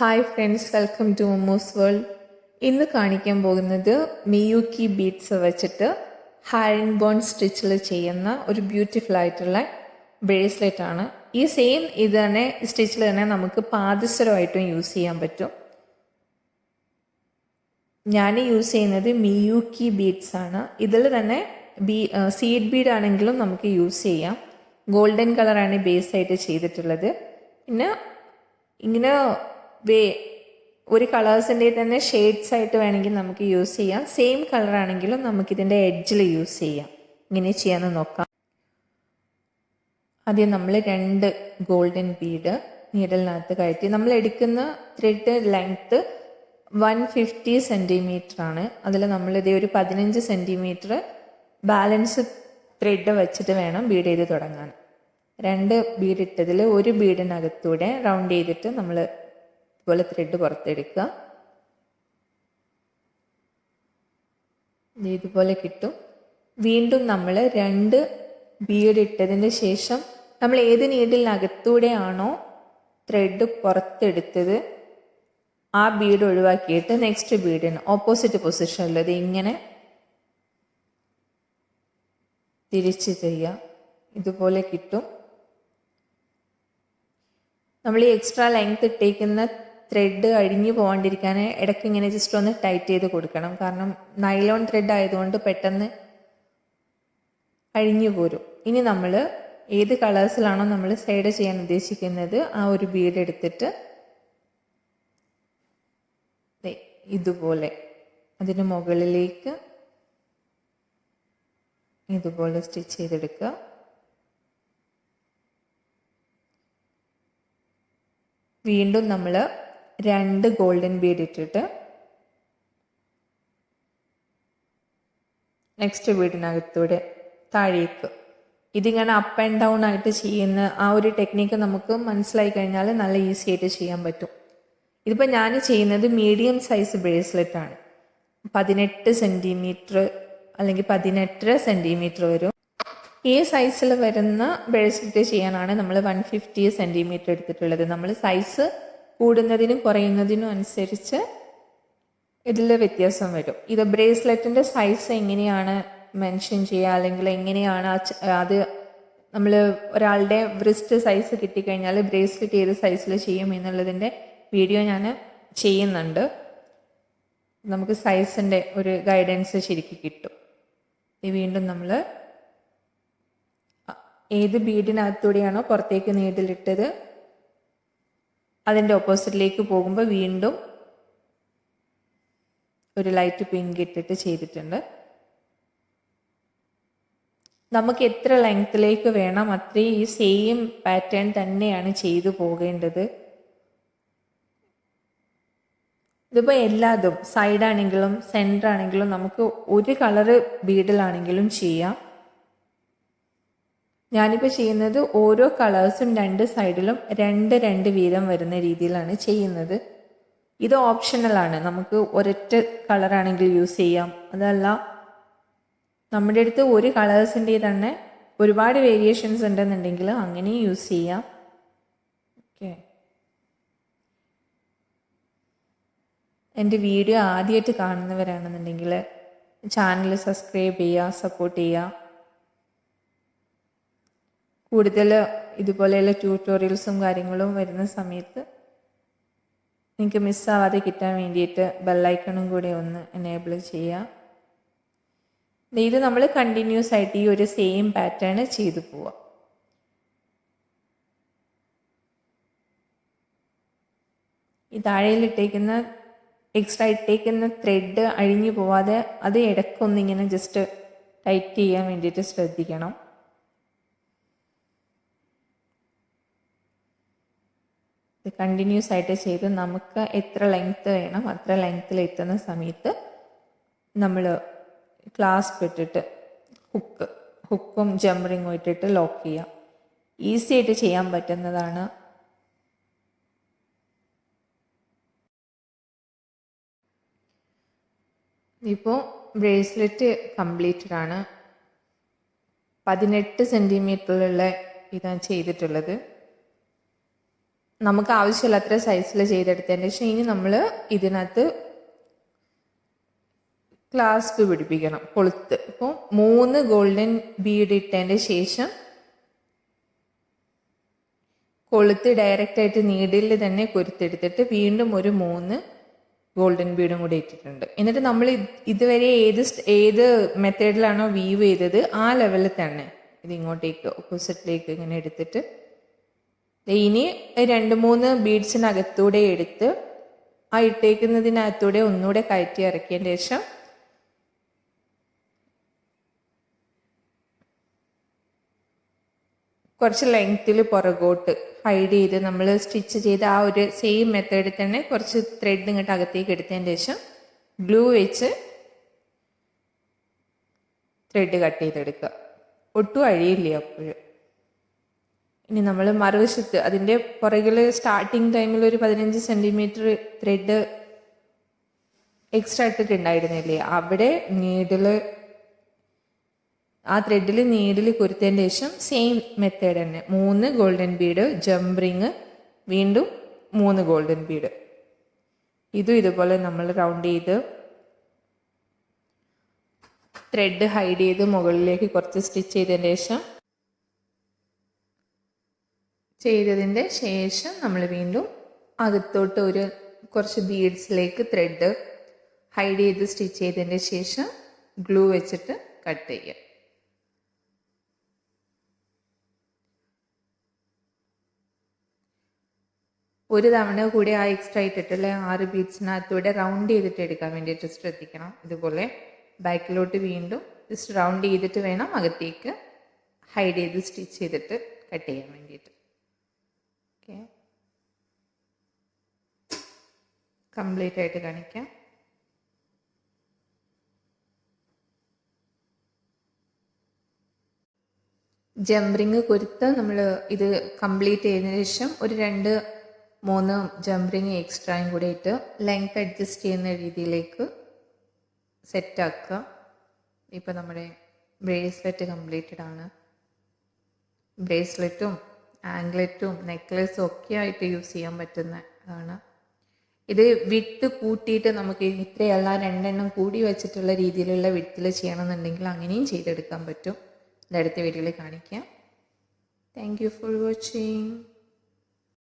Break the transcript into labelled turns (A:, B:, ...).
A: Hi friends, welcome to momos world. ഇന്ന് കാണിക്കാൻ പോകുന്നത് മിയൂക്കി ബീഡ്സ് വെച്ചിട്ട് ഹാരിംഗ് ബോൺ സ്റ്റിച്ചിൽ ചെയ്യുന്ന ഒരു ബ്യൂട്ടിഫുൾ ആയിട്ടുള്ള ബ്രേസ്ലെറ്റ് ആണ്. ഈ സെയിം ഇത് തന്നെ സ്റ്റിച്ചിൽ തന്നെ നമുക്ക് പാദസരമായിട്ടും യൂസ് ചെയ്യാൻ പറ്റും. ഞാൻ യൂസ് ചെയ്യുന്നത് മിയൂക്കി ബീഡ്സ് ആണ്. ഇതിൽ തന്നെ സീഡ് ബീഡ് ആണെങ്കിലും നമുക്ക് യൂസ് ചെയ്യാം. ഗോൾഡൻ കളറാണ് ബേസ് ആയിട്ട് ചെയ്തിട്ടുള്ളത്. പിന്നെ ഇങ്ങനെ ഒരു കളേഴ്സിൻ്റെ തന്നെ ഷെയ്ഡ്സ് ആയിട്ട് വേണമെങ്കിൽ നമുക്ക് യൂസ് ചെയ്യാം. സെയിം കളർ ആണെങ്കിലും നമുക്കിതിൻ്റെ എഡ്ജിൽ യൂസ് ചെയ്യാം. ഇങ്ങനെ ചെയ്യാമെന്ന് നോക്കാം. ആദ്യം നമ്മൾ 2 ഗോൾഡൻ ബീഡ് നീഡലിനകത്ത് കയറ്റി നമ്മൾ എടുക്കുന്ന ത്രെഡ് ലെങ്ത്ത് 150 സെൻറ്റിമീറ്റർ ആണ്. അതിൽ നമ്മളിതേ ഒരു 15 സെൻറ്റിമീറ്റർ ബാലൻസ് ത്രെഡ് വെച്ചിട്ട് വേണം ബീഡ് ചെയ്ത് തുടങ്ങാൻ. 2 ബീഡ് ഇട്ടതിൽ ഒരു ബീഡിനകത്തൂടെ റൗണ്ട് ചെയ്തിട്ട് നമ്മൾ ഇതുപോലെ ത്രെഡ് പുറത്തെടുക്കുക. ഇതുപോലെ കിട്ടും. വീണ്ടും നമ്മൾ 2 ബീഡ് ഇട്ടതിന് ശേഷം നമ്മൾ ഏത് നീഡിലിനകത്തൂടെയാണോ ത്രെഡ് പുറത്തെടുത്തത് ആ ബീഡ് ഒഴിവാക്കിയിട്ട് നെക്സ്റ്റ് ബീഡിന് ഓപ്പോസിറ്റ് പൊസിഷനിലത് ഇങ്ങനെ തിരിച്ച് ചെയ്യുക. ഇതുപോലെ കിട്ടും. നമ്മൾ ഈ എക്സ്ട്രാ ലെങ്ത് ഇട്ടേക്കുന്ന ത്രെഡ് അഴിഞ്ഞു പോകാണ്ടിരിക്കാൻ ഇടയ്ക്ക് ഇങ്ങനെ ജസ്റ്റ് ഒന്ന് ടൈറ്റ് ചെയ്ത് കൊടുക്കണം. കാരണം നൈലോൺ ത്രെഡ് ആയതുകൊണ്ട് പെട്ടെന്ന് അഴിഞ്ഞു പോരും. ഇനി നമ്മൾ ഏത് കളേഴ്സിലാണോ നമ്മൾ സൈഡ് ചെയ്യാൻ ഉദ്ദേശിക്കുന്നത് ആ ഒരു ബീഡ് എടുത്തിട്ട് ഇതുപോലെ അതിന് മുകളിലേക്ക് ഇതുപോലെ സ്റ്റിച്ച് ചെയ്തെടുക്കുക. വീണ്ടും നമ്മൾ 2 ഗോൾഡൻ ബീഡ് ഇട്ടിട്ട് നെക്സ്റ്റ് ബീഡിനകത്തൂടെ താഴേക്ക് ഇതിങ്ങനെ അപ്പ് ആൻഡ് ഡൗൺ ആയിട്ട് ചെയ്യുന്ന ആ ഒരു ടെക്നിക്ക് നമുക്ക് മനസ്സിലായി കഴിഞ്ഞാൽ നല്ല ഈസി ആയിട്ട് ചെയ്യാൻ പറ്റും. ഇതിപ്പോൾ ഞാൻ ചെയ്യുന്നത് മീഡിയം സൈസ് ബ്രേസ്ലെറ്റ് ആണ്. 18 സെൻറ്റിമീറ്റർ അല്ലെങ്കിൽ 18.5 സെൻറ്റിമീറ്റർ വരും. ഈ സൈസിൽ വരുന്ന ബ്രേസ്ലെറ്റ് ചെയ്യാനാണ് നമ്മൾ 150 സെൻറ്റിമീറ്റർ എടുത്തിട്ടുള്ളത്. നമ്മൾ സൈസ് കൂടുന്നതിനും കുറയുന്നതിനും അനുസരിച്ച് ഇതിൽ വ്യത്യാസം വരും. ഇത് ബ്രേസ്ലെറ്റിൻ്റെ സൈസ് എങ്ങനെയാണ് മെൻഷൻ ചെയ്യുക, അല്ലെങ്കിൽ എങ്ങനെയാണ് അത് നമ്മൾ ഒരാളുടെ വ്രിസ്റ്റ് സൈസ് കിട്ടിക്കഴിഞ്ഞാൽ ബ്രേസ്ലെറ്റ് ഏത് സൈസിൽ ചെയ്യും എന്നുള്ളതിൻ്റെ വീഡിയോ ഞാൻ ചെയ്യുന്നുണ്ട്. നമുക്ക് സൈസിൻ്റെ ഒരു ഗൈഡൻസ് ശരിക്കും കിട്ടും. വീണ്ടും നമ്മൾ ഏത് ബീഡിനകത്തൂടെയാണോ പുറത്തേക്ക് നീഡിലിട്ടത് അതിൻ്റെ ഓപ്പോസിറ്റിലേക്ക് പോകുമ്പോൾ വീണ്ടും ഒരു ലൈറ്റ് പിങ്ക് ഇട്ടിട്ട് ചെയ്തിട്ടുണ്ട്. നമുക്ക് എത്ര ലെങ്ത്തിലേക്ക് വേണം അത്രയും ഈ സെയിം പാറ്റേൺ തന്നെയാണ് ചെയ്തു പോകേണ്ടത്. ഇതിപ്പോൾ എല്ലാതും സൈഡാണെങ്കിലും സെൻറ്റർ ആണെങ്കിലും നമുക്ക് ഒരു കളറ് ബീഡിലാണെങ്കിലും ചെയ്യാം. ഞാനിപ്പോൾ ചെയ്യുന്നത് ഓരോ കളേഴ്സും 2 സൈഡിലും 2 വീതം വരുന്ന രീതിയിലാണ് ചെയ്യുന്നത്. ഇത് ഓപ്ഷണലാണ്. നമുക്ക് ഒരൊറ്റ കളറാണെങ്കിൽ യൂസ് ചെയ്യാം. അതല്ല നമ്മുടെ അടുത്ത് ഒരു കളേഴ്സിൻ്റെ തന്നെ ഒരുപാട് വേരിയേഷൻസ് ഉണ്ടെന്നുണ്ടെങ്കിൽ അങ്ങനെ യൂസ് ചെയ്യാം. ഓക്കെ, എൻ്റെ വീഡിയോ ആദ്യമായിട്ട് കാണുന്നവരാണെന്നുണ്ടെങ്കിൽ ചാനൽ സബ്സ്ക്രൈബ് ചെയ്യുക, സപ്പോർട്ട് ചെയ്യുക. കൂടുതൽ ഇതുപോലെയുള്ള ട്യൂട്ടോറിയൽസും കാര്യങ്ങളും വരുന്ന സമയത്ത് നിങ്ങൾക്ക് മിസ്സാവാതെ കിട്ടാൻ വേണ്ടിയിട്ട് ബെല്ലൈക്കണും കൂടി ഒന്ന് എനേബിൾ ചെയ്യുക. ഇത് നമ്മൾ കണ്ടിന്യൂസ് ആയിട്ട് ഈ ഒരു സെയിം പാറ്റേൺ ചെയ്തു പോവാം. ഈ താഴെയിലിട്ടേക്കുന്ന എക്സ്ട്രാ ഇട്ടേക്കുന്ന ത്രെഡ് അഴിഞ്ഞു പോവാതെ അത് ഇടയ്ക്കൊന്നിങ്ങനെ ജസ്റ്റ് ടൈറ്റ് ചെയ്യാൻ വേണ്ടിയിട്ട് ശ്രദ്ധിക്കണം. ഇത് കണ്ടിന്യൂസ് ആയിട്ട് ചെയ്ത് നമുക്ക് എത്ര ലെങ്ത്ത് വേണം അത്ര ലെങ്ത്തിൽ എത്തുന്ന സമയത്ത് നമ്മൾ ക്ലാസ്പ് ഇട്ടിട്ട് ഹുക്കും ജംറിങ്ങും ഇട്ടിട്ട് ലോക്ക് ചെയ്യാം. ഈസി ആയിട്ട് ചെയ്യാൻ പറ്റുന്നതാണ്. ഇപ്പോൾ ബ്രേസ്ലെറ്റ് കംപ്ലീറ്റഡ് ആണ്. 18 സെൻറ്റിമീറ്ററിലുള്ള ഇതാണ് ചെയ്തിട്ടുള്ളത്. നമുക്ക് ആവശ്യമുള്ളത്ര സൈസിൽ ചെയ്തെടുത്തതിന് ശേഷം ഇനി നമ്മൾ ഇതിനകത്ത് ക്ലാസ്പ് പിടിപ്പിക്കണം, കൊളുത്ത്. ഇപ്പോൾ 3 ഗോൾഡൻ ബീഡ് ഇട്ടതിൻ്റെ ശേഷം കൊളുത്ത് ഡയറക്റ്റായിട്ട് നീഡിൽ തന്നെ കൊരുത്തെടുത്തിട്ട് വീണ്ടും ഒരു 3 ഗോൾഡൻ ബീഡും കൂടി ഇട്ടിട്ടുണ്ട്. എന്നിട്ട് നമ്മൾ ഇതുവരെ ഏത് മെത്തേഡിലാണോ വീവ് ചെയ്തത് ആ ലെവലിൽ തന്നെ ഇത് ഇങ്ങോട്ടേക്ക് ഓപ്പോസിറ്റിലേക്ക് ഇങ്ങനെ എടുത്തിട്ട് ഇനി 2-3 ബീഡ്സിനകത്തൂടെ എടുത്ത് ആ ഇട്ടേക്കുന്നതിനകത്തൂടെ ഒന്നുകൂടെ കയറ്റി ഇറക്കിയതിന് ശേഷം കുറച്ച് ലെങ്ത്തിൽ പുറകോട്ട് ഹൈഡ് ചെയ്ത് നമ്മൾ സ്റ്റിച്ച് ചെയ്ത് ആ ഒരു സെയിം മെത്തേഡിൽ തന്നെ കുറച്ച് ത്രെഡ് ഇങ്ങോട്ട് അകത്തേക്ക് എടുത്തതിന് ശേഷം ഗ്ലൂ വെച്ച് ത്രെഡ് കട്ട് ചെയ്തെടുക്കുക. ഒട്ടും അഴിയില്ല അപ്പോഴും. ഇനി നമ്മൾ മറുവശത്ത് അതിൻ്റെ പുറകിൽ സ്റ്റാർട്ടിങ് ടൈമിൽ ഒരു 15 സെൻറ്റിമീറ്റർ ത്രെഡ് എക്സ്ട്രാ ഇട്ടിട്ടുണ്ടായിരുന്നില്ലേ, അവിടെ ആ ത്രെഡിൽ നീഡിൽ കൊരുത്തതിന് ശേഷം സെയിം മെത്തേഡ് തന്നെ 3 ഗോൾഡൻ ബീഡ്, ജംപ് റിങ്, വീണ്ടും 3 ഗോൾഡൻ ബീഡ്. ഇതുപോലെ നമ്മൾ റൗണ്ട് ചെയ്ത് ത്രെഡ് ഹൈഡ് ചെയ്ത് മുകളിലേക്ക് കുറച്ച് സ്റ്റിച്ച് ചെയ്തതിൻ്റെ ശേഷം നമ്മൾ വീണ്ടും അകത്തോട്ട് കുറച്ച് ബീഡ്സിലേക്ക് ത്രെഡ് ഹൈഡ് ചെയ്ത് സ്റ്റിച്ച് ചെയ്തതിൻ്റെ ശേഷം ഗ്ലൂ വെച്ചിട്ട് കട്ട് ചെയ്യുക. ഒരു തവണ കൂടി ആ എക്സ്ട്രാ ഇട്ടിട്ടുള്ള 6 ബീഡ്സിനകത്തൂടെ റൗണ്ട് ചെയ്തിട്ട് എടുക്കാൻ വേണ്ടിയിട്ട് ശ്രദ്ധിക്കണം. ഇതുപോലെ ബാക്കിലോട്ട് വീണ്ടും ജസ്റ്റ് റൗണ്ട് ചെയ്തിട്ട് വേണം അകത്തേക്ക് ഹൈഡ് ചെയ്ത് സ്റ്റിച്ച് ചെയ്തിട്ട് കട്ട് ചെയ്യാൻ വേണ്ടിയിട്ട്. ഓക്കെ, കംപ്ലീറ്റ് ആയിട്ട് കാണിക്കാം. ജംപ് കൊരുത്ത് നമ്മൾ ഇത് കംപ്ലീറ്റ് ചെയ്തതിന് ശേഷം ഒരു 2-3 ജംപ് എക്സ്ട്രായും കൂടെ ഇട്ട് ലെങ്ത് അഡ്ജസ്റ്റ് ചെയ്യുന്ന രീതിയിലേക്ക് സെറ്റാക്കുക. ഇപ്പോൾ നമ്മുടെ ബ്രേസ്ലെറ്റ് കംപ്ലീറ്റഡ് ആണ്. ബ്രേസ്ലെറ്റും ആംഗ്ലെറ്റും നെക്ലസും ഒക്കെ ആയിട്ട് യൂസ് ചെയ്യാൻ പറ്റുന്നതാണ്. ഇത് വിട്ട് കൂട്ടിയിട്ട് നമുക്ക് ഇത്രയല്ല 2 എണ്ണം കൂടി വെച്ചിട്ടുള്ള രീതിയിലുള്ള വിട്ടിൽ ചെയ്യണമെന്നുണ്ടെങ്കിൽ അങ്ങനെയും ചെയ്തെടുക്കാൻ പറ്റും. ഇത് അടുത്ത വീഡിയോയിൽ കാണിക്കാം. Thank you for watching.